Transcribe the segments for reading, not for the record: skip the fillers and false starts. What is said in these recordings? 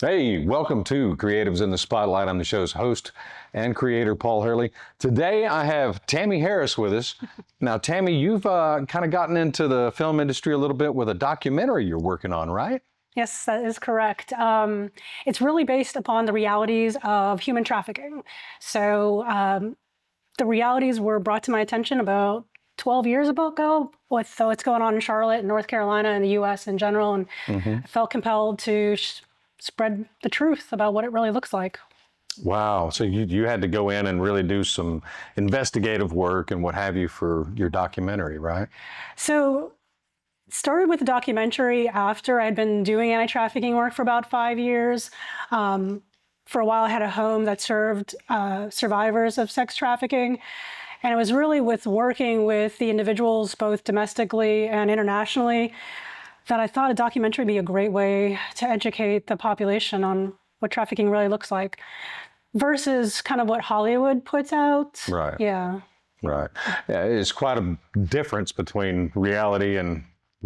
Hey, welcome to Creatives in the Spotlight. I'm the show's host and creator, Paul Hurley. Today I have Tammy Harris with us. Now, Tammy, you've kind of gotten into the film industry a little bit with a documentary you're working on, right? Yes, that is correct. It's really based upon the realities of human trafficking. So the realities were brought to my attention about 12 years ago with what's going on in Charlotte and North Carolina and the U.S. in general, and I felt compelled to spread the truth about what it really looks like. Wow. So you had to go in and really do some investigative work and what have you for your documentary, right? So started with a documentary after I'd been doing anti-trafficking work for about 5 years. For a while, I had a home that served survivors of sex trafficking. And it was really with working with the individuals, both domestically and internationally, that I thought a documentary would be a great way to educate the population on what trafficking really looks like versus kind of what Hollywood puts out. Right. Yeah. Right. Yeah, it's quite a difference between reality and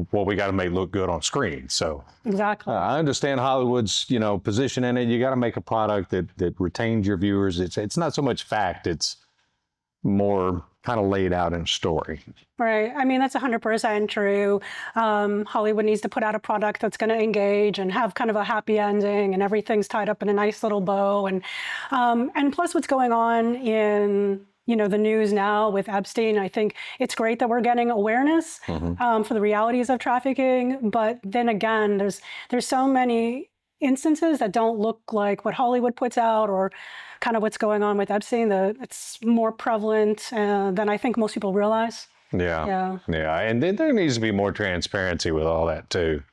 what we got to make look good on screen. So Exactly. I understand Hollywood's, position in it. You got to make a product that retains your viewers. It's not so much fact. It's more kind of laid out in story. Right. I mean, that's 100% true. Hollywood needs to put out a product that's going to engage and have kind of a happy ending, and everything's tied up in a nice little bow. And plus, what's going on in the news now with Epstein, I think it's great that we're getting awareness for the realities of trafficking. But then again, there's so many instances that don't look like what Hollywood puts out, or kind of what's going on with Epstein. It's more prevalent than I think most people realize. Yeah. And then there needs to be more transparency with all that too,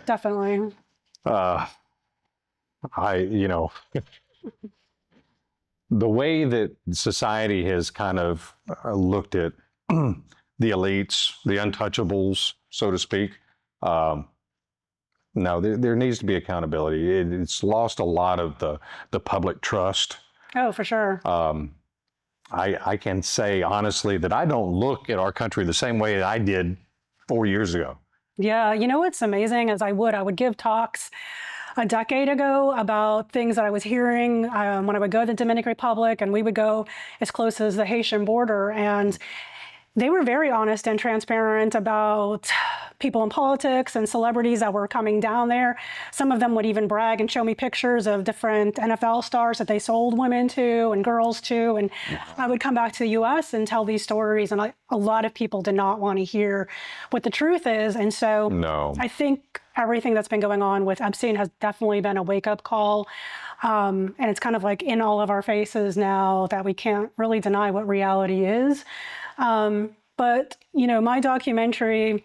Definitely. Uh, the way that society has kind of looked at the elites, the untouchables, so to speak. No, there needs to be accountability. It's lost a lot of the public trust. Oh, for sure. I can say honestly that I don't look at our country the same way I did 4 years ago. Yeah, what's amazing is I would give talks a decade ago about things that I was hearing when I would go to the Dominican Republic, and we would go as close as the Haitian border, and they were very honest and transparent about people in politics and celebrities that were coming down there. Some of them would even brag and show me pictures of different NFL stars that they sold women to and girls to. And I would come back to the US and tell these stories. And a lot of people did not want to hear what the truth is. And so I think everything that's been going on with Epstein has definitely been a wake-up call. And it's kind of like in all of our faces now that we can't really deny what reality is. But, my documentary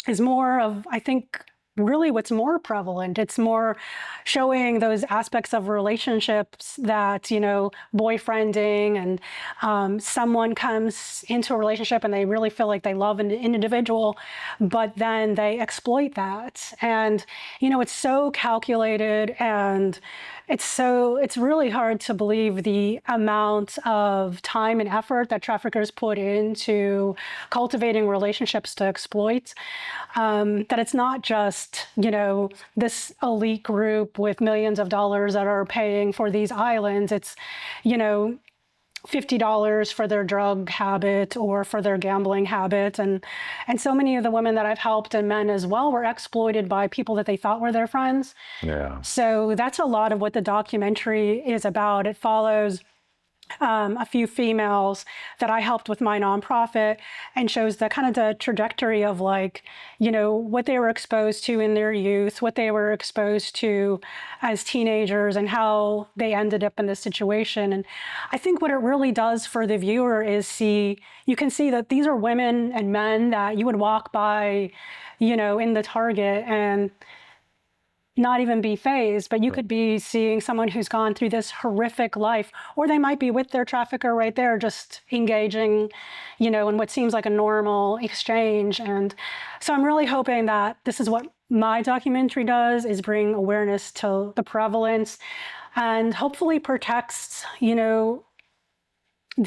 is more of, I think, really what's more prevalent. It's more showing those aspects of relationships that, boyfriending and someone comes into a relationship and they really feel like they love an individual, but then they exploit that. And, it's so calculated, and it's really hard to believe the amount of time and effort that traffickers put into cultivating relationships to exploit. That it's not just, this elite group with millions of dollars that are paying for these islands. It's, $50 for their drug habit or for their gambling habit. And so many of the women that I've helped, and men as well, were exploited by people that they thought were their friends. Yeah. So that's a lot of what the documentary is about. It follows a few females that I helped with my nonprofit, and shows the kind of the trajectory of what they were exposed to in their youth, what they were exposed to as teenagers, and how they ended up in this situation. And I think what it really does for the viewer is you can see that these are women and men that you would walk by, in the Target and not even be fazed, but you could be seeing someone who's gone through this horrific life, or they might be with their trafficker right there, just engaging, in what seems like a normal exchange. And so I'm really hoping that this is what my documentary does, is bring awareness to the prevalence and hopefully protects, the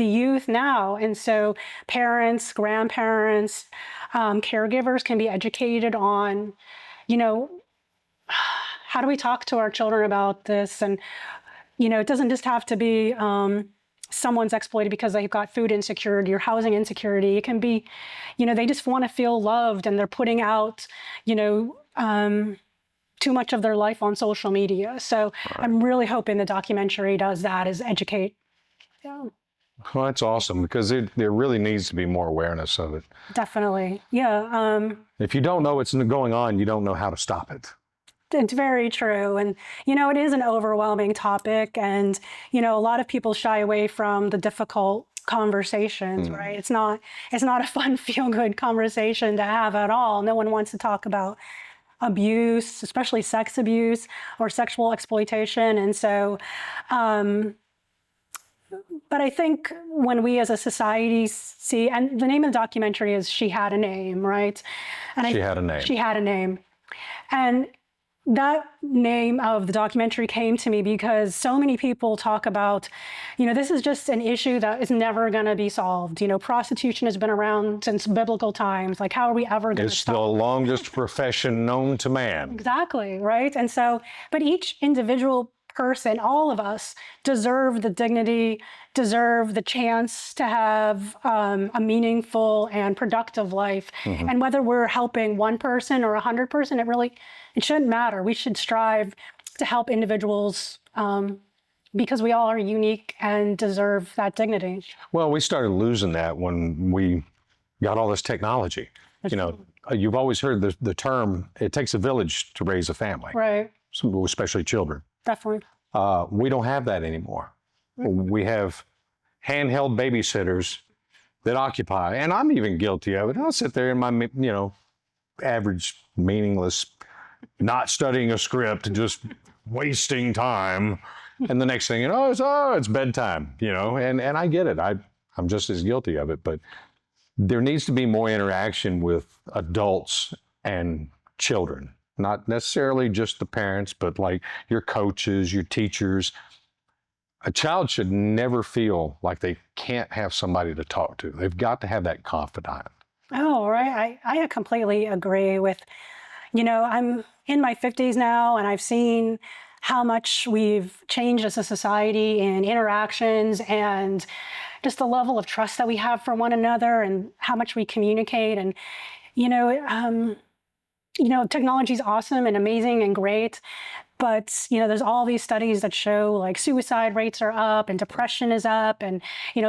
youth now. And so parents, grandparents, caregivers can be educated on, how do we talk to our children about this? And, it doesn't just have to be someone's exploited because they've got food insecurity or housing insecurity. It can be, they just want to feel loved and they're putting out, too much of their life on social media. So I'm really hoping the documentary does that, is educate. Yeah. Well, that's awesome, because there really needs to be more awareness of it. Definitely. Yeah. If you don't know what's going on, you don't know how to stop it. It's very true. And, it is an overwhelming topic. And, a lot of people shy away from the difficult conversations, right? It's not a fun, feel-good conversation to have at all. No one wants to talk about abuse, especially sex abuse or sexual exploitation. And so, but I think when we as a society see, and the name of the documentary is She Had a Name, right? And She Had a Name. She Had a Name. And that name of the documentary came to me because so many people talk about, this is just an issue that is never going to be solved. Prostitution has been around since biblical times. Like, how are we ever going to stop? It's the longest profession known to man. Exactly, right? And so, but each individual person, all of us, deserve the dignity, deserve the chance to have a meaningful and productive life. And whether we're helping one person or 100 person, it shouldn't matter. We should strive to help individuals because we all are unique and deserve that dignity. Well, we started losing that when we got all this technology. You've always heard the term, it takes a village to raise a family. Right. Especially children. Definitely. We don't have that anymore. We have handheld babysitters that occupy, and I'm even guilty of it. I'll sit there in my, average, meaningless, not studying a script, just wasting time. And the next thing you know, it's bedtime, and I get it. I'm just as guilty of it, but there needs to be more interaction with adults and children. Not necessarily just the parents, but like your coaches, your teachers. A child should never feel like they can't have somebody to talk to. They've got to have that confidant. Oh, right. I completely agree with, I'm in my 50s now, and I've seen how much we've changed as a society in interactions and just the level of trust that we have for one another and how much we communicate. And, technology is awesome and amazing and great, but, there's all these studies that show like suicide rates are up and depression is up and,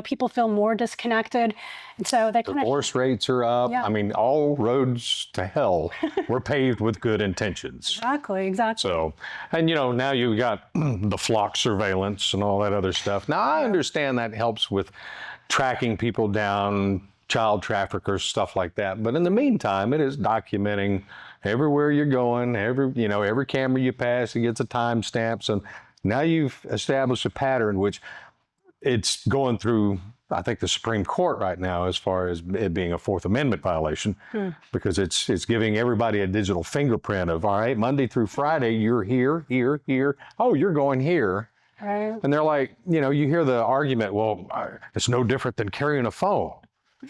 people feel more disconnected. And so that divorce rates are up. Yeah. I mean, all roads to hell were paved with good intentions. Exactly. So, and now you've got the flock surveillance and all that other stuff. Now, I understand that helps with tracking people down, child traffickers, stuff like that. But in the meantime, it is documenting everywhere you're going, every camera you pass, it gets a timestamp. So now you've established a pattern, which it's going through, I think, the Supreme Court right now, as far as it being a Fourth Amendment violation, because it's giving everybody a digital fingerprint of, all right, Monday through Friday, you're here, here, here. Oh, you're going here. Right. And they're like, you hear the argument, well, it's no different than carrying a phone.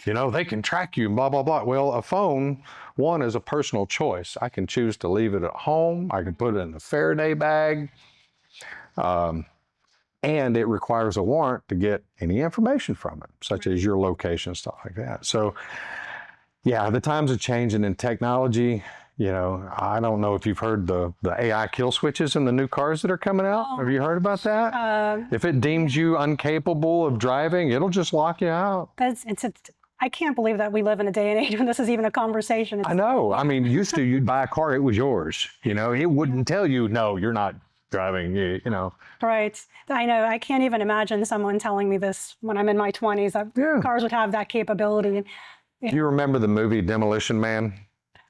They can track you, blah, blah, blah. Well, a phone, one, is a personal choice. I can choose to leave it at home. I can put it in a Faraday bag. And it requires a warrant to get any information from it, such as your location, stuff like that. So, yeah, the times are changing in technology. I don't know if you've heard the AI kill switches in the new cars that are coming out. Oh. Have you heard about that? If it deems you incapable of driving, it'll just lock you out. I can't believe that we live in a day and age when this is even a conversation. I know. I mean, used to, you'd buy a car, it was yours. It wouldn't tell you, no, you're not driving, Right. I know. I can't even imagine someone telling me this when I'm in my 20s, that cars would have that capability. Do you remember the movie Demolition Man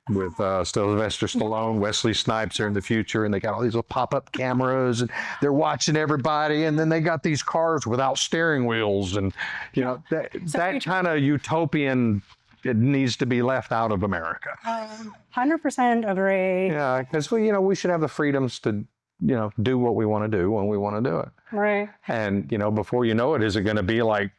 with Sylvester Stallone? Wesley Snipes are in the future, and they got all these little pop-up cameras, and they're watching everybody, and then they got these cars without steering wheels, and that kind of utopian, it needs to be left out of America. 100% agree. Yeah, because we should have the freedoms to do what we want to do when we want to do it. Right. And before you know it, is it going to be like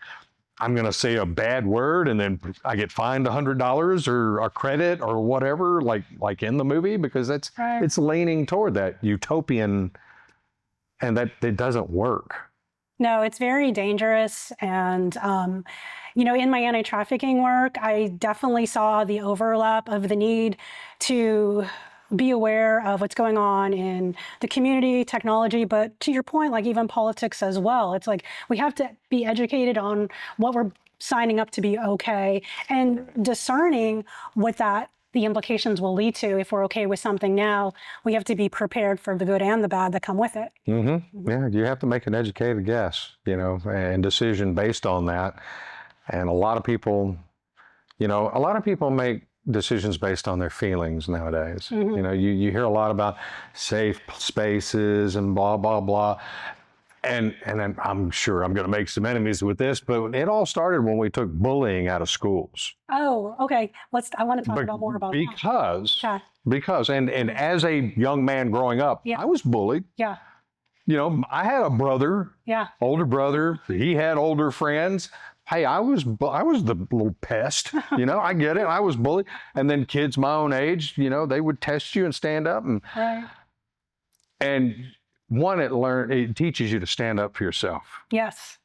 I'm going to say a bad word and then I get fined $100 or a credit or whatever, like in the movie, because that's Right. it's leaning toward that utopian, and that it doesn't work. No, it's very dangerous. And, in my anti-trafficking work, I definitely saw the overlap of the need to be aware of what's going on in the community, technology, but to your point, like even politics as well. It's like we have to be educated on what we're signing up to be okay and discerning what the implications will lead to. If we're okay with something now, we have to be prepared for the good and the bad that come with it. Yeah, you have to make an educated guess, and decision based on that. And a lot of people make decisions based on their feelings nowadays. You hear a lot about safe spaces and blah, blah, blah. And I'm sure I'm going to make some enemies with this, but it all started when we took bullying out of schools. Oh, okay. I want to talk about more about that. Okay. Because, and as a young man growing up, Yeah. I was bullied. Yeah. I had a brother, Yeah. older brother. He had older friends. Hey, I was the little pest. I get it. I was bullied. And then kids my own age, they would test you and stand up. Right. And one, it teaches you to stand up for yourself. Yes.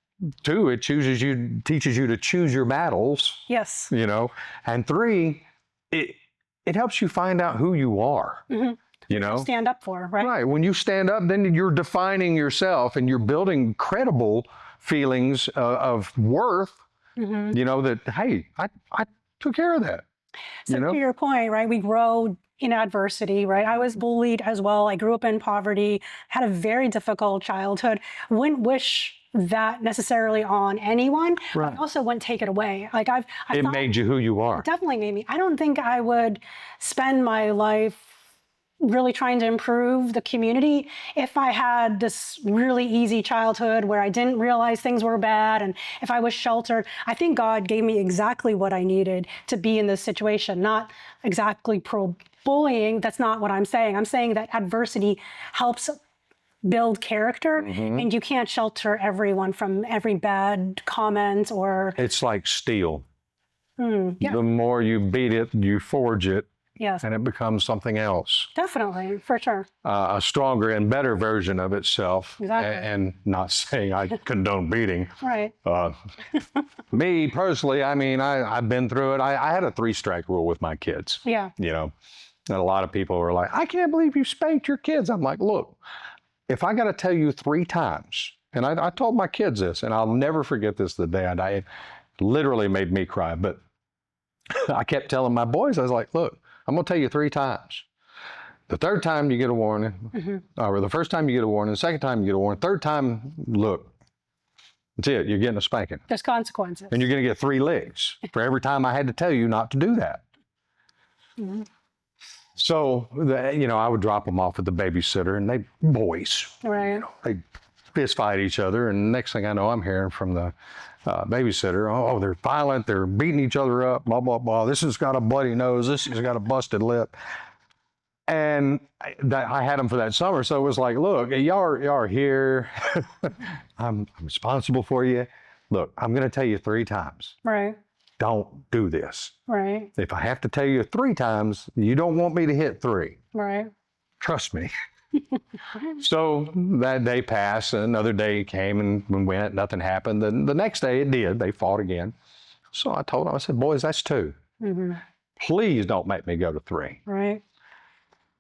Two, it teaches you to choose your battles. Yes. And three, it helps you find out who you are. Stand up for, right? Right. When you stand up, then you're defining yourself and you're building credible feelings of worth. That, hey, I took care of that. So to your point, right? We grow in adversity, right? I was bullied as well. I grew up in poverty, had a very difficult childhood. Wouldn't wish that necessarily on anyone. Right. But I also wouldn't take it away. Like it made you who you are. It definitely made me. I don't think I would spend my life really trying to improve the community if I had this really easy childhood where I didn't realize things were bad, and if I was sheltered. I think God gave me exactly what I needed to be in this situation, not exactly pro-bullying. That's not what I'm saying. I'm saying that adversity helps build character, and you can't shelter everyone from every bad comment or... It's like steel. Yeah. The more you beat it, you forge it. Yes. And it becomes something else. Definitely, for sure. A stronger and better version of itself. Exactly. And not saying I condone beating. Right. Me personally, I've been through it. I had a 3-strike rule with my kids. Yeah. And a lot of people were like, I can't believe you spanked your kids. I'm like, look, if I got to tell you 3 times, and I told my kids this, and I'll never forget this the day I die. It literally made me cry. But I kept telling my boys, I was like, look, I'm going to tell you 3 times. The third time you get a warning, or the first time you get a warning, the second time you get a warning, third time, look, that's it. You're getting a spanking. There's consequences. And you're going to get 3 licks for every time I had to tell you not to do that. So, I would drop them off at the babysitter, and boys, Right. they fist fight each other. And next thing I know, I'm hearing from the babysitter, oh, they're violent, they're beating each other up, blah, blah, blah. This has got a bloody nose, this has got a busted lip. And I had them for that summer. So it was like, look, y'all are here. I'm responsible for you. Look, I'm going to tell you 3 times. Right. Don't do this. Right. If I have to tell you 3 times, you don't want me to hit 3. Right. Trust me. So that day passed, another day came and went, nothing happened. Then the next day it did, they fought again. So I told them, I said, boys, that's 2. Please don't make me go to 3. Right.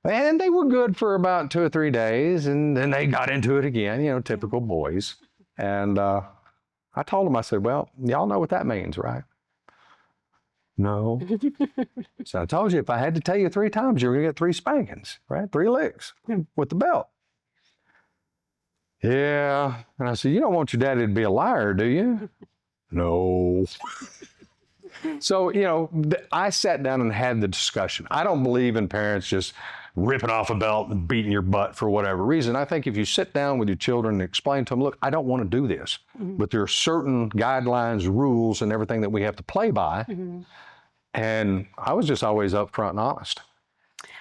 And they were good for about 2 or 3 days, and then they got into it again, typical boys. And I told them, I said, well, y'all know what that means, right? No. So I told you, if I had to tell you 3 times, you were going to get 3 spankings, right? 3 licks with the belt. Yeah. And I said, you don't want your daddy to be a liar, do you? No. So, I sat down and had the discussion. I don't believe in parents just ripping off a belt and beating your butt for whatever reason. I think if you sit down with your children and explain to them, look, I don't want to do this, but there are certain guidelines, rules, and everything that we have to play by. And I was just always upfront and honest.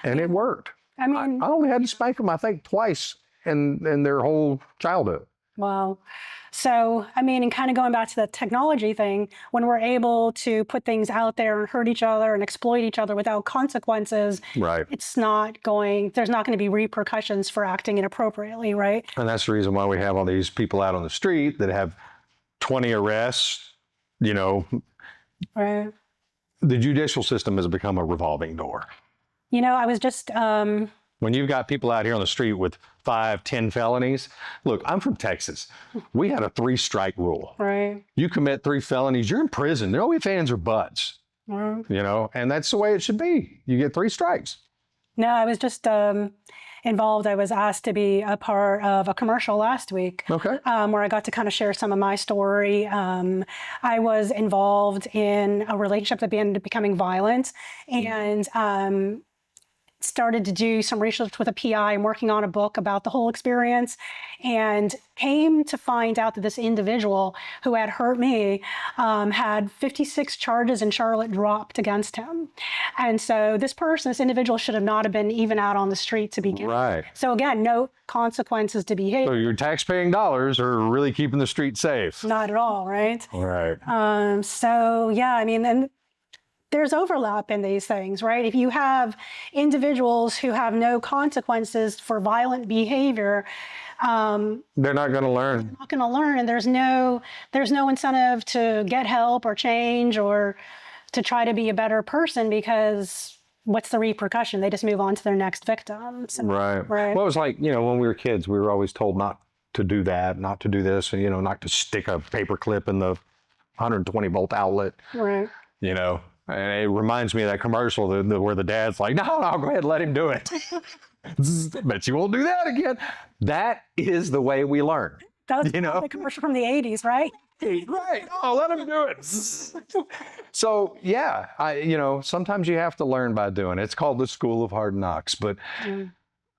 And it worked. I mean, I only had to spank them, I think, twice in their whole childhood. wow. So, I mean, and kind of going back to the technology thing, when we're able to put things out there and hurt each other and exploit each other without consequences, Right. there's not going to be repercussions for acting inappropriately, right? And that's the reason why we have all these people out on the street that have 20 arrests. You know, Right. the judicial system has become a revolving door. You know, I was just, When you've got people out here on the street with 5, 10 felonies, look, I'm from Texas. We had a 3-strike rule. right. You commit 3 felonies, you're in prison. No ifs, ands, or buts. Right. You know, and that's the way it should be. You get 3 strikes. No, I was just involved. I was asked to be a part of a commercial last week. Okay. Where I got to kind of share some of my story. I was involved in a relationship that ended up becoming violent, and started to do some research with a PI and working on a book about the whole experience, and came to find out that this individual who had hurt me had 56 charges in Charlotte dropped against him. And so this individual should have not have been even out on the street to begin with. Right. So again, no consequences to behavior. So your tax-paying dollars are really keeping the street safe. Not at all, right? Right. So yeah, I mean, and there's overlap in these things, right? If you have individuals who have no consequences for violent behavior, They're not going to learn. not going to learn, and there's no incentive to get help or change or to try to be a better person, because what's the repercussion? They just move on to their next victim. So, Right. right. Well, it was like, you know, when we were kids, we were always told not to do that, not to do this, and, you know, not to stick a paper clip in the 120 volt outlet, Right. you know. And it reminds me of that commercial where the dad's like, no, go ahead, let him do it. Bet you won't do that again. That is the way we learn. That was You know? the commercial from the 80s, right? Right. Oh, let him do it. So yeah, you know, sometimes you have to learn by doing it. It's called the school of hard knocks, but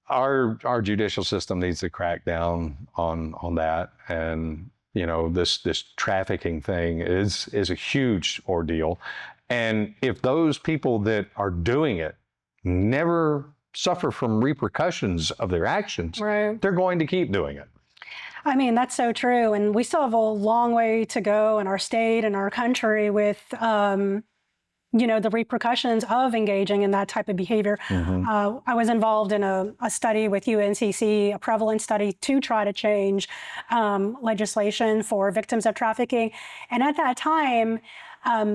our judicial system needs to crack down on that. And, you know, this trafficking thing is a huge ordeal. And if those people that are doing it never suffer from repercussions of their actions, Right. they're going to keep doing it. I mean, that's so true. And we still have a long way to go in our state and our country with, you know, the repercussions of engaging in that type of behavior. I was involved in a study with UNCC, a prevalence study to try to change legislation for victims of trafficking. And at that time,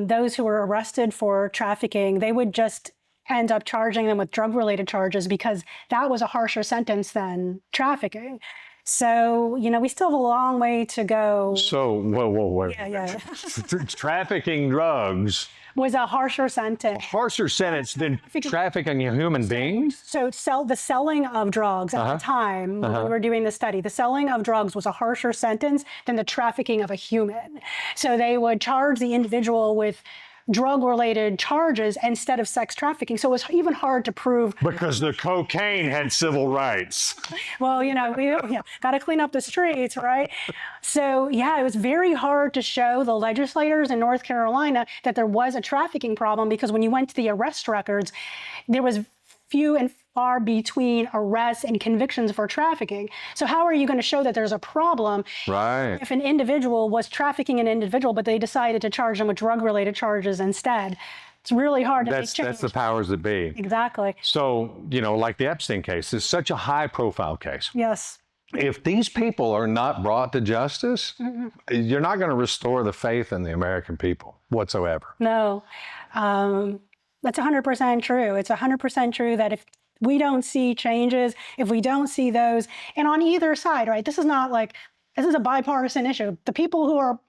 those who were arrested for trafficking, they would just end up charging them with drug-related charges because that was a harsher sentence than trafficking. So, you know, we still have a long way to go. So, whoa. Yeah. Trafficking drugs, Was a harsher sentence. harsher sentence than trafficking a human being? So the selling of drugs at the time when we were doing the study, the selling of drugs was a harsher sentence than the trafficking of a human. So they would charge the individual with drug-related charges instead of sex trafficking. So it was even hard to prove. Because the cocaine had civil rights. Well, you know, we got to clean up the streets, right? So yeah, it was very hard to show the legislators in North Carolina that there was a trafficking problem, because when you went to the arrest records, there was few and far between arrests and convictions for trafficking. So how are you going to show that there's a problem Right. if an individual was trafficking an individual, but they decided to charge them with drug-related charges instead? It's really hard to make change. That's the powers that be. Exactly. So, you know, like the Epstein case is such a high profile case. Yes. If these people are not brought to justice, you're not going to restore the faith in the American people whatsoever. No. That's 100% true. It's 100% true that if we don't see changes, if we don't see those, and on either side, right? This is a bipartisan issue. The people who are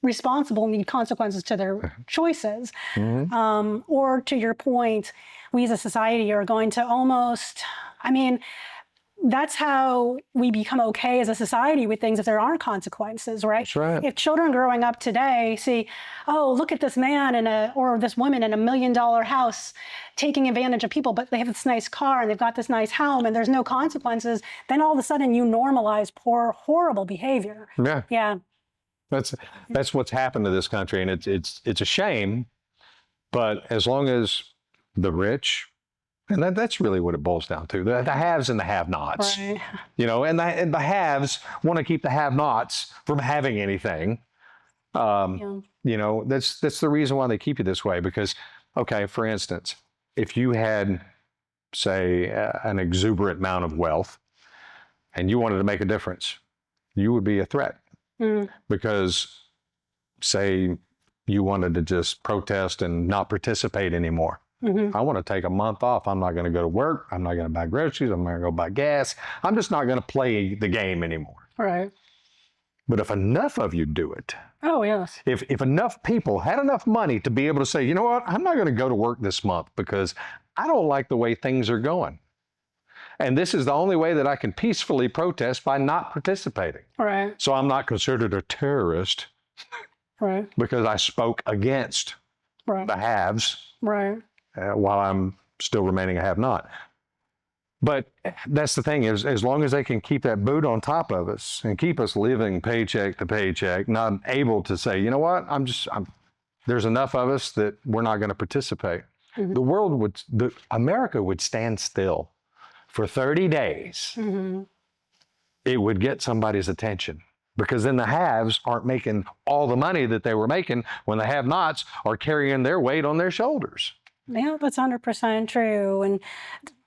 responsible need consequences to their choices. Or to your point, we as a society are going to almost, I mean, that's how we become okay as a society with things if there aren't consequences, right? That's right. If children growing up today see, oh, look at this man or this woman in $1 million house taking advantage of people, but they have this nice car and they've got this nice home and there's no consequences, then all of a sudden you normalize poor, horrible behavior. Yeah. Yeah. That's what's happened to this country, and it's a shame. But as long as the rich And that's really what it boils down to, the haves and the have-nots. Right. You know, and the haves want to keep the have-nots from having anything. Yeah. You know, that's the reason why they keep you this way. Because, okay, for instance, if you had, say, an exuberant amount of wealth and you wanted to make a difference, you would be a threat. Because, say, you wanted to just protest and not participate anymore. I want to take a month off. I'm not going to go to work. I'm not going to buy groceries. I'm not going to go buy gas. I'm just not going to play the game anymore. Right. But if enough of you do it, Oh, yes. if enough people had enough money to be able to say, you know what, I'm not going to go to work this month because I don't like the way things are going. And this is the only way that I can peacefully protest, by not participating. Right. So I'm not considered a terrorist Right. because I spoke against Right. the haves Right. while I'm still remaining a have-not. But that's the thing, is as long as they can keep that boot on top of us and keep us living paycheck to paycheck, not able to say, you know what, there's enough of us that we're not going to participate. America would stand still for 30 days. It would get somebody's attention, because then the haves aren't making all the money that they were making when the have-nots are carrying their weight on their shoulders. Yeah, that's 100% true.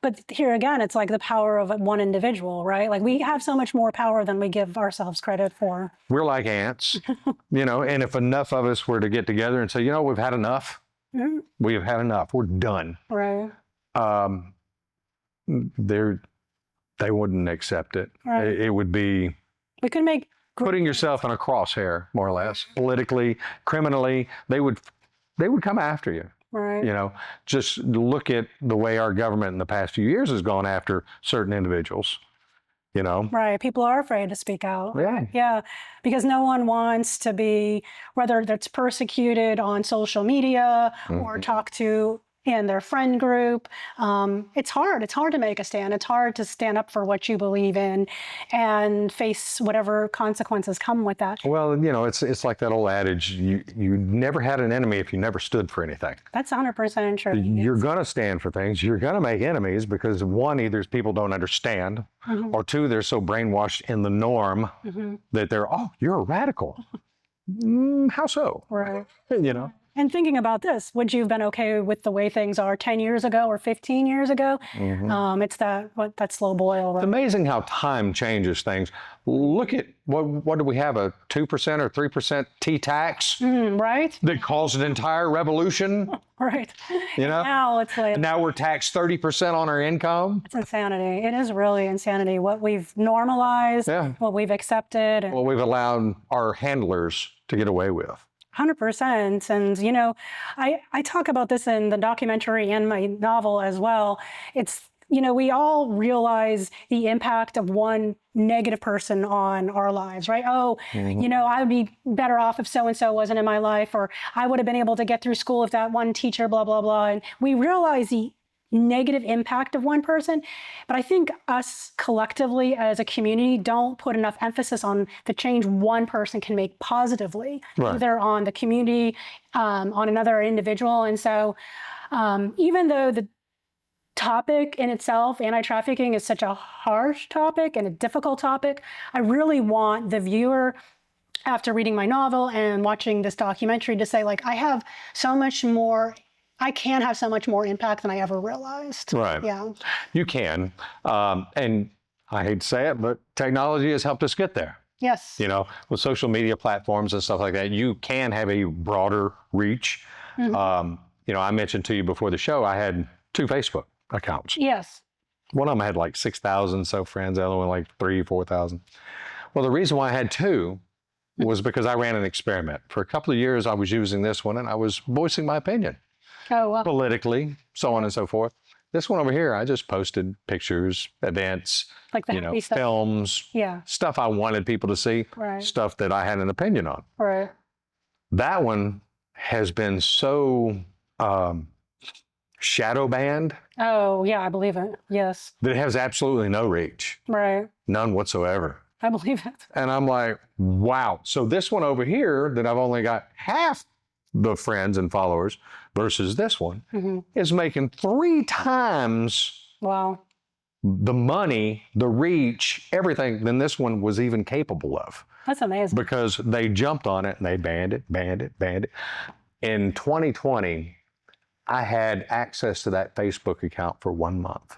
But here again, it's like the power of one individual, right? Like, we have so much more power than we give ourselves credit for. We're like ants, you know, and if enough of us were to get together and say, you know, we've had enough, we have had enough, we're done. Right. They wouldn't accept it. Right. It would be We could make putting yourself in a crosshair, more or less, politically, criminally. They would come after you. Right. You know, just look at the way our government in the past few years has gone after certain individuals, you know. Right. People are afraid to speak out. Yeah. Yeah. Because no one wants to be, whether that's persecuted on social media or talk to in their friend group. It's hard. It's hard to make a stand. It's hard to stand up for what you believe in and face whatever consequences come with that. Well, you know, it's like that old adage, you never had an enemy if you never stood for anything. That's 100% true. You're going to stand for things. You're going to make enemies because, one, either people don't understand, or two, they're so brainwashed in the norm that they're, oh, you're a radical. How so? Right. You know? And thinking about this, would you have been okay with the way things are 10 years ago or 15 years ago? It's that slow boil. Right? It's amazing how time changes things. Look at what do we have, a 2% or 3% T-tax Right? that caused an entire revolution? Right. You know? Now it's like, Now we're taxed 30% on our income. it's insanity. It is really insanity. What we've normalized, what we've accepted. And What we've allowed our handlers to get away with. 100%. And, you know, I talk about this in the documentary and my novel as well. It's, you know, we all realize the impact of one negative person on our lives, right? Oh, you know, I would be better off if so-and-so wasn't in my life, or I would have been able to get through school if that one teacher, blah, blah, blah. And we realize the negative impact of one person. But I think us collectively as a community don't put enough emphasis on the change one person can make positively, either on the community, on another individual. And so even though the topic in itself, anti-trafficking, is such a harsh topic and a difficult topic, I really want the viewer, after reading my novel and watching this documentary, to say, like, I can have so much more impact than I ever realized. Right. Yeah. You can. And I hate to say it, but technology has helped us get there. Yes. You know, with social media platforms and stuff like that, you can have a broader reach. You know, I mentioned to you before the show, I had 2 Facebook accounts. Yes. One of them had like 6,000 so friends, the other one like 3,000, 4,000. Well, the reason why I had 2 was because I ran an experiment. For a couple of years, I was using this one and I was voicing my opinion. Oh, well. Politically, so on and so forth. This one over here, I just posted pictures, events, Like the you know, happy stuff. films, stuff I wanted people to see, stuff that I had an opinion on. Right. That one has been so shadow banned. Oh, yeah, I believe it. Yes. That it has absolutely no reach. Right. None whatsoever. I believe it. And I'm like, wow. So this one over here that I've only got half the friends and followers versus this one is making 3 times Wow. the money, the reach, everything than this one was even capable of. That's amazing. Because they jumped on it and they banned it. In 2020, I had access to that Facebook account for 1 month,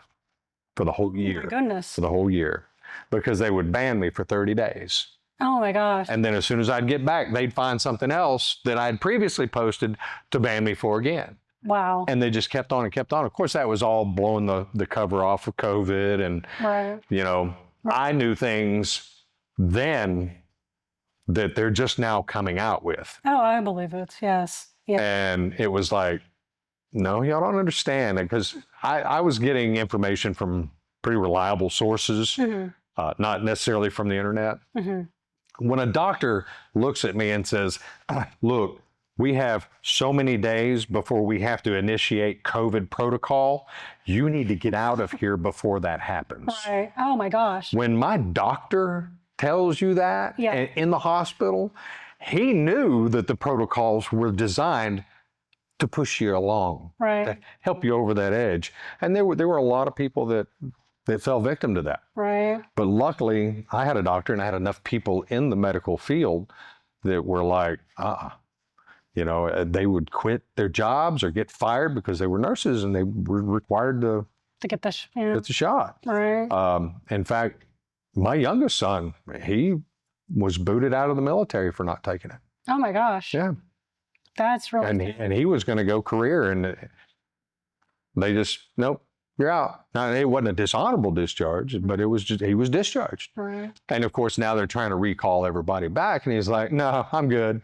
for the whole year. Oh my goodness. For the whole year, because they would ban me for 30 days. Oh my gosh. And then as soon as I'd get back, they'd find something else that I'd previously posted to ban me for again. Wow. And they just kept on and kept on. Of course, that was all blowing the cover off of COVID. And, Right. you know, I knew things then that they're just now coming out with. Oh, I believe it. Yes. Yeah. And it was like, no, y'all don't understand. Because I was getting information from pretty reliable sources, not necessarily from the internet. When a doctor looks at me and says, look, we have so many days before we have to initiate COVID protocol, you need to get out of here before that happens. Right. Oh my gosh. When my doctor tells you that in the hospital, he knew that the protocols were designed to push you along, to help you over that edge. And there were a lot of people that fell victim to that. Right. But luckily, I had a doctor and I had enough people in the medical field that were like, you know, they would quit their jobs or get fired because they were nurses and they were required to get the shot. Right. In fact, my youngest son, he was booted out of the military for not taking it. Oh my gosh. Yeah. That's really and he was going to go career, and they just, nope, you're out. Now, it wasn't a dishonorable discharge, but it was just, he was discharged. Right. And of course, now they're trying to recall everybody back, and he's like, no, I'm good.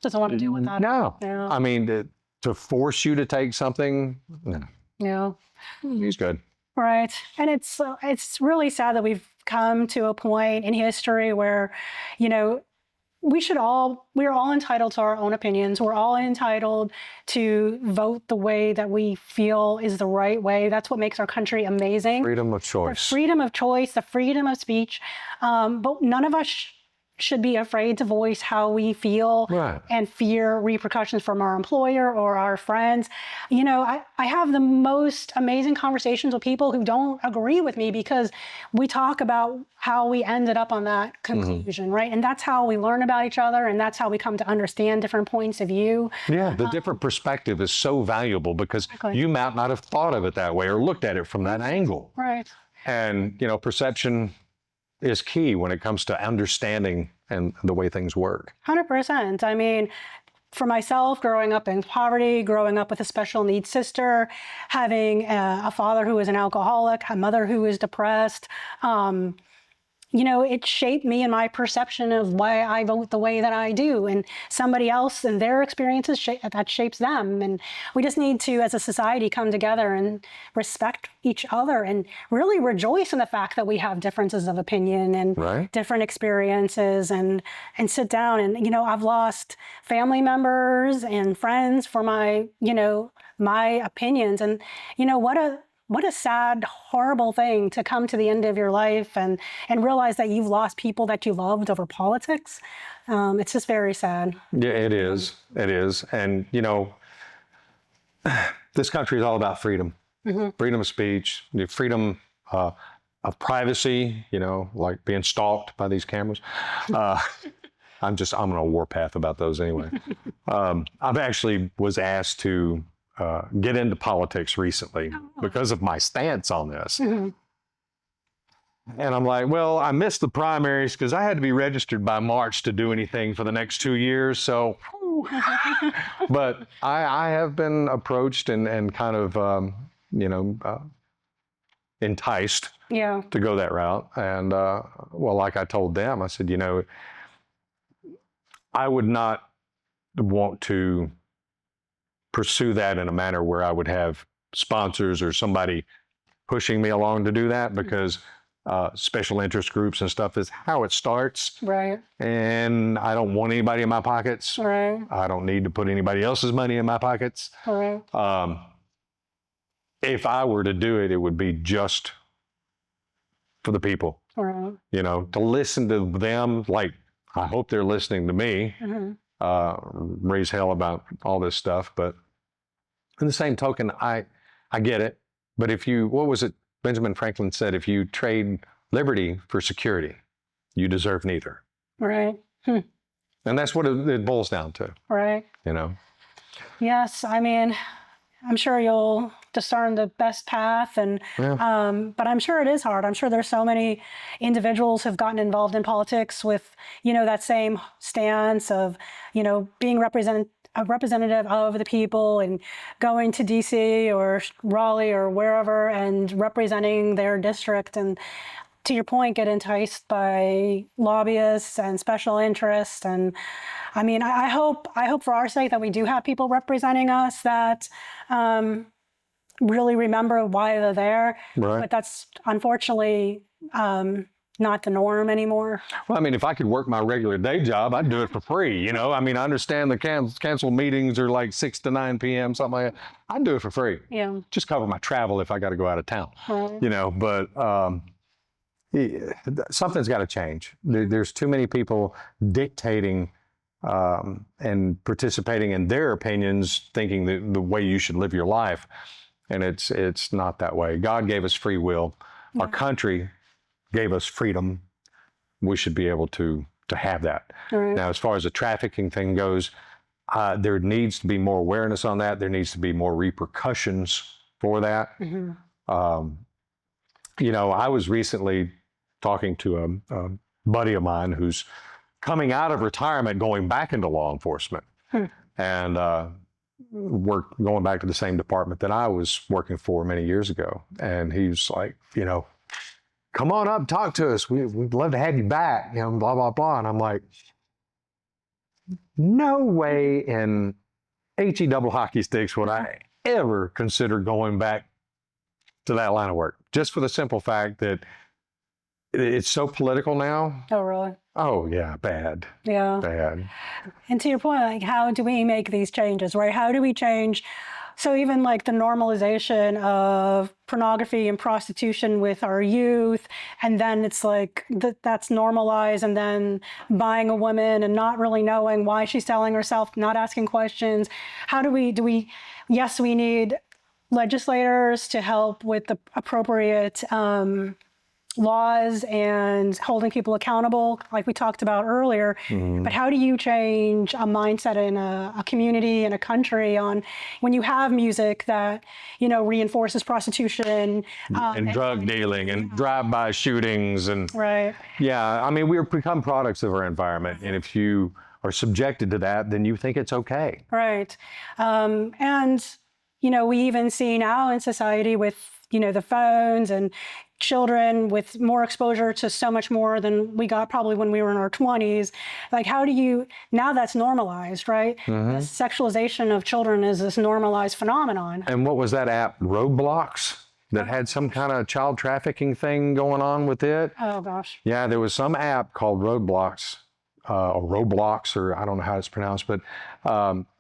Doesn't want to deal with that. No. Yeah. I mean, to force you to take something, no. Yeah. He's good. Right. And it's really sad that we've come to a point in history where, you know, we're all entitled to our own opinions. We're all entitled to vote the way that we feel is the right way. That's what makes our country amazing. Freedom of choice. The freedom of choice, the freedom of speech. But none of us should be afraid to voice how we feel and fear repercussions from our employer or our friends. You know, I have the most amazing conversations with people who don't agree with me because we talk about how we ended up on that conclusion, right? And that's how we learn about each other, and that's how we come to understand different points of view. Yeah, the different perspective is so valuable because you might not have thought of it that way or looked at it from that angle. Right. And, you know, perception is key when it comes to understanding and the way things work. 100%. I mean, for myself, growing up in poverty, growing up with a special needs sister, having a father who was an alcoholic, a mother who was depressed, you know, it shaped me and my perception of why I vote the way that I do. And somebody else and their experiences, that shapes them. And we just need to, as a society, come together and respect each other and really rejoice in the fact that we have differences of opinion and different experiences and sit down. And, you know, I've lost family members and friends for my, you know, my opinions. And, you know, what a sad, horrible thing to come to the end of your life and realize that you've lost people that you loved over politics. It's just very sad. Yeah, it is. It is. And, you know, this country is all about freedom. Freedom of speech, freedom of privacy, you know, like being stalked by these cameras. I'm on a warpath about those anyway. I've actually was asked to get into politics recently because of my stance on this. And I'm like, well, I missed the primaries because I had to be registered by March to do anything for the next 2 years. So, but I have been approached and kind of, you know, enticed to go that route. And, well, like I told them, I said, you know, I would not want to pursue that in a manner where I would have sponsors or somebody pushing me along to do that because special interest groups and stuff is how it starts. Right. And I don't want anybody in my pockets. Right. I don't need to put anybody else's money in my pockets. Right. If I were to do it, it would be just for the people. Right. You know, to listen to them, like I hope they're listening to me. raise hell about all this stuff. But in the same token, I get it. But what was it Benjamin Franklin said, if you trade liberty for security, you deserve neither. Right. And that's what it boils down to. Right. You know? Yes. I mean, I'm sure you'll discern the best path, and but I'm sure it is hard. I'm sure there's so many individuals who've gotten involved in politics with, that same stance of, being a representative of the people and going to DC or Raleigh or wherever and representing their district, and to your point, get enticed by lobbyists and special interests. And I mean, I hope for our sake that we do have people representing us that really remember why they're there. Right. But that's unfortunately not the norm anymore. Well, I mean, if I could work my regular day job, I'd do it for free. I mean, I understand the canceled meetings are like 6 to 9 p.m., something like that. I'd do it for free. Yeah. Just cover my travel if I got to go out of town. Right. But something's got to change. There's too many people dictating and participating in their opinions, thinking the way you should live your life. And it's not that way. God gave us free will. Our country gave us freedom. We should be able to have that. Right. Now, as far as the trafficking thing goes, there needs to be more awareness on that. There needs to be more repercussions for that. I was recently talking to a buddy of mine who's coming out of retirement, going back into law enforcement, and going back to the same department that I was working for many years ago. And he's like, come on up, talk to us. We'd love to have you back, blah, blah, blah. And I'm like, no way in HE double hockey sticks would I ever consider going back to that line of work, just for the simple fact that it's so political now. Oh, really? Oh, yeah, bad. Yeah. Bad. And to your point, like, how do we make these changes, right? How do we change? So even like the normalization of pornography and prostitution with our youth, and then it's like that's normalized, and then buying a woman and not really knowing why she's selling herself, not asking questions. How do we, yes, we need legislators to help with the appropriate laws and holding people accountable, like we talked about earlier. But how do you change a mindset in a community and a country on when you have music that, reinforces prostitution and drug dealing and drive-by shootings and right. Yeah, I mean, we've become products of our environment, and if you are subjected to that, then you think it's okay. Right. And we even see now in society with the phones and children with more exposure to so much more than we got probably when we were in our 20s. Like, now that's normalized, right? The sexualization of children is this normalized phenomenon. And what was that app, Roblox, that had some kind of child trafficking thing going on with it? Oh, gosh. Yeah, there was some app called Roblox, or I don't know how it's pronounced, but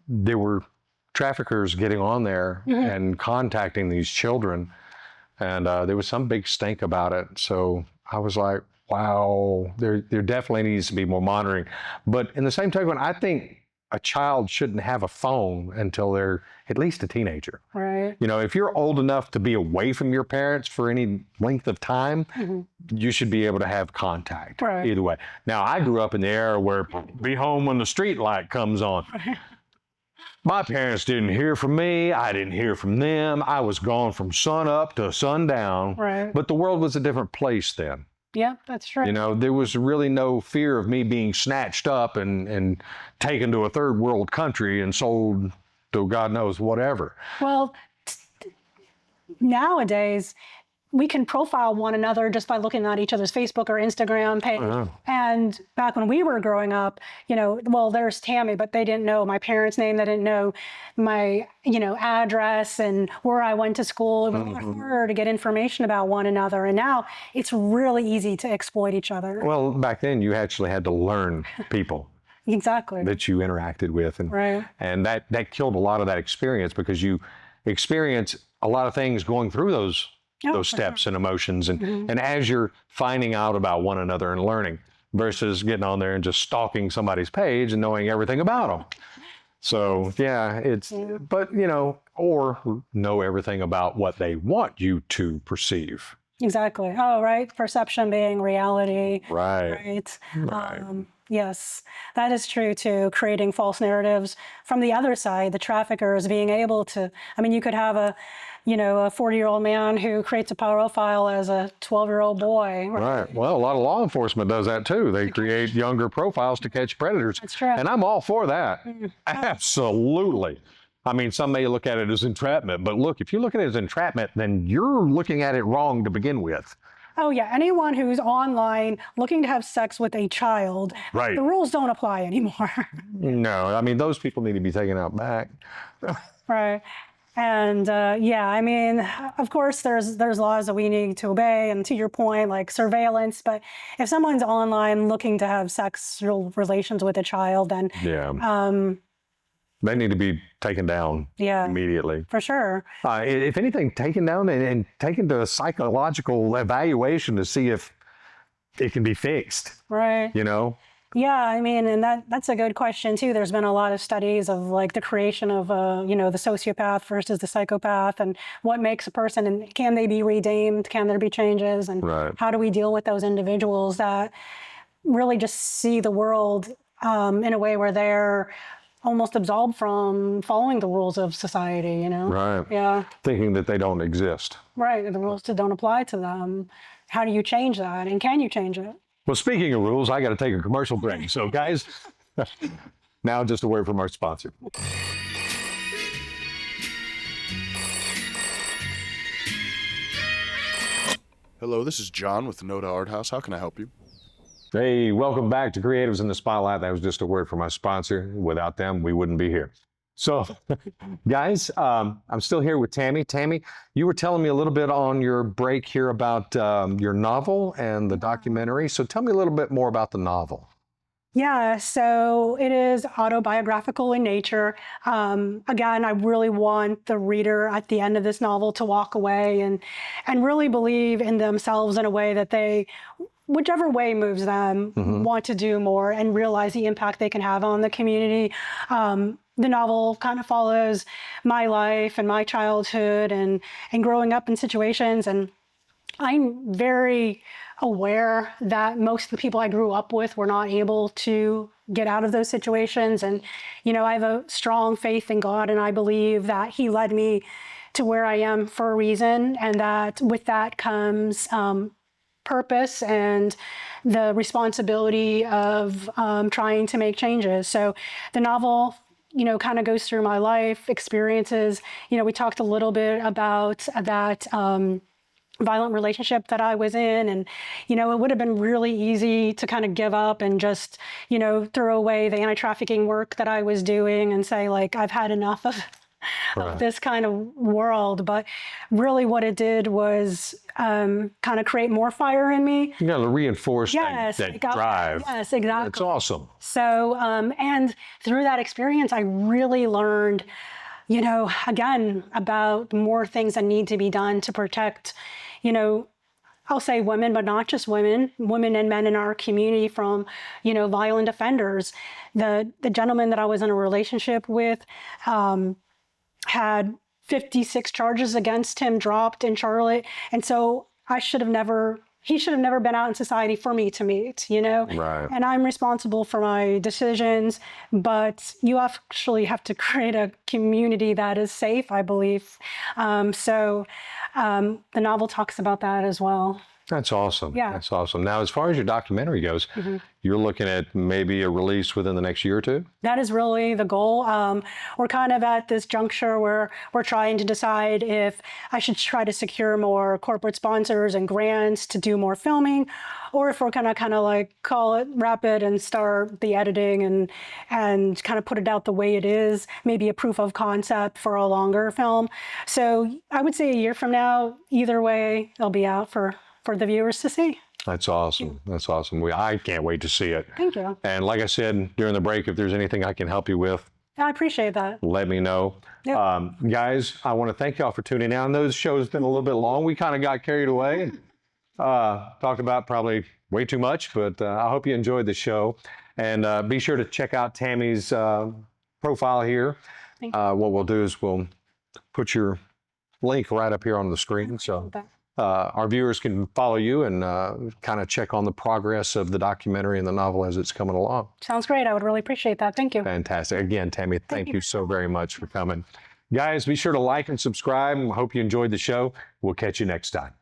there were traffickers getting on there and contacting these children. And there was some big stink about it. So I was like, wow, there definitely needs to be more monitoring. But in the same token, I think a child shouldn't have a phone until they're at least a teenager. Right. If you're old enough to be away from your parents for any length of time, you should be able to have contact either way. Now, I grew up in the era where be home when the street light comes on. My parents didn't hear from me. I didn't hear from them. I was gone from sun up to sundown. Right. But the world was a different place then. Yeah, that's true. There was really no fear of me being snatched up and taken to a third world country and sold to God knows whatever. Well, nowadays, we can profile one another just by looking at each other's Facebook or Instagram page. And back when we were growing up, there's Tammy, but they didn't know my parents' name. They didn't know my, address and where I went to school. It was a lot harder to get information about one another. And now it's really easy to exploit each other. Well, back then you actually had to learn people. Exactly. That you interacted with. And that killed a lot of that experience, because you experience a lot of things going through those steps and emotions. And as you're finding out about one another and learning. versus getting on there and just stalking somebody's page and knowing everything about them. So yeah, but or know everything about what they want you to perceive. Exactly. Oh, right. Perception being reality. Right. Right. Yes, that is true too. Creating false narratives from the other side, the traffickers being able to, I mean, you could have a 40-year-old man who creates a profile as a 12-year-old boy. Right. Well, a lot of law enforcement does that too. They create younger profiles to catch predators. That's true. And I'm all for that. Absolutely. I mean, some may look at it as entrapment, but look, if you look at it as entrapment, then you're looking at it wrong to begin with. Oh, yeah. Anyone who's online looking to have sex with a child, Right. the rules don't apply anymore. No, I mean, those people need to be taken out back. Right. And yeah, I mean, of course, there's laws that we need to obey. And to your point, like surveillance. But if someone's online looking to have sexual relations with a child, then Yeah. They need to be taken down immediately. For sure. If anything, taken down and taken to a psychological evaluation to see if it can be fixed. Right. Yeah, I mean, and that's a good question too. There's been a lot of studies of like the creation of, the sociopath versus the psychopath, and what makes a person, and can they be redeemed? Can there be changes? And how do we deal with those individuals that really just see the world in a way where they're almost absolved from following the rules of society, Right. Yeah. Thinking that they don't exist. Right. The rules don't apply to them. How do you change that? And can you change it? Well, speaking of rules, I got to take a commercial break. So, guys, now just a word from our sponsor. Hello, this is John with the Noda Art House. How can I help you? Hey, welcome back to Creatives in the Spotlight. That was just a word from our sponsor. Without them, we wouldn't be here. So, guys, I'm still here with Tammy. Tammy, you were telling me a little bit on your break here about your novel and the documentary. So tell me a little bit more about the novel. Yeah, so it is autobiographical in nature. Again, I really want the reader at the end of this novel to walk away and really believe in themselves in a way that they, whichever way moves them, want to do more and realize the impact they can have on the community. The novel kind of follows my life and my childhood and growing up in situations. And I'm very aware that most of the people I grew up with were not able to get out of those situations. And, I have a strong faith in God, and I believe that He led me to where I am for a reason, and that with that comes purpose and the responsibility of trying to make changes. So the novel, kind of goes through my life experiences. We talked a little bit about that violent relationship that I was in. And, it would have been really easy to kind of give up and just, throw away the anti-trafficking work that I was doing and say, like, I've had enough of this kind of world. But really what it did was kind of create more fire in me. You got to reinforce that drive. Yes, exactly. That's awesome. So, and through that experience, I really learned, again, about more things that need to be done to protect, I'll say women, but not just women and men in our community from, violent offenders. The gentleman that I was in a relationship with had 56 charges against him dropped in Charlotte. And so he should have never been out in society for me to meet, Right. And I'm responsible for my decisions, but you actually have to create a community that is safe, I believe. So the novel talks about that as well. That's awesome. Yeah. That's awesome. Now, as far as your documentary goes, you're looking at maybe a release within the next year or two? That is really the goal. We're kind of at this juncture where we're trying to decide if I should try to secure more corporate sponsors and grants to do more filming, or if we're gonna kind of like call it rapid and start the editing and kind of put it out the way it is, maybe a proof of concept for a longer film. So I would say a year from now, either way, it'll be out for the viewers to see. That's awesome. That's awesome. I can't wait to see it. Thank you. And like I said during the break, if there's anything I can help you with, I appreciate that. let me know. Yep. Guys, I want to thank y'all for tuning in. I know this show's been a little bit long. We kind of got carried away and talked about probably way too much, but I hope you enjoyed the show. And be sure to check out Tammy's profile here. Thank What we'll do is we'll put your link right up here on the screen. So our viewers can follow you and kind of check on the progress of the documentary and the novel as it's coming along. Sounds great. I would really appreciate that. Thank you. Fantastic. Again, Tammy, thank you you so very much for coming. Guys, be sure to like and subscribe. Hope you enjoyed the show. We'll catch you next time.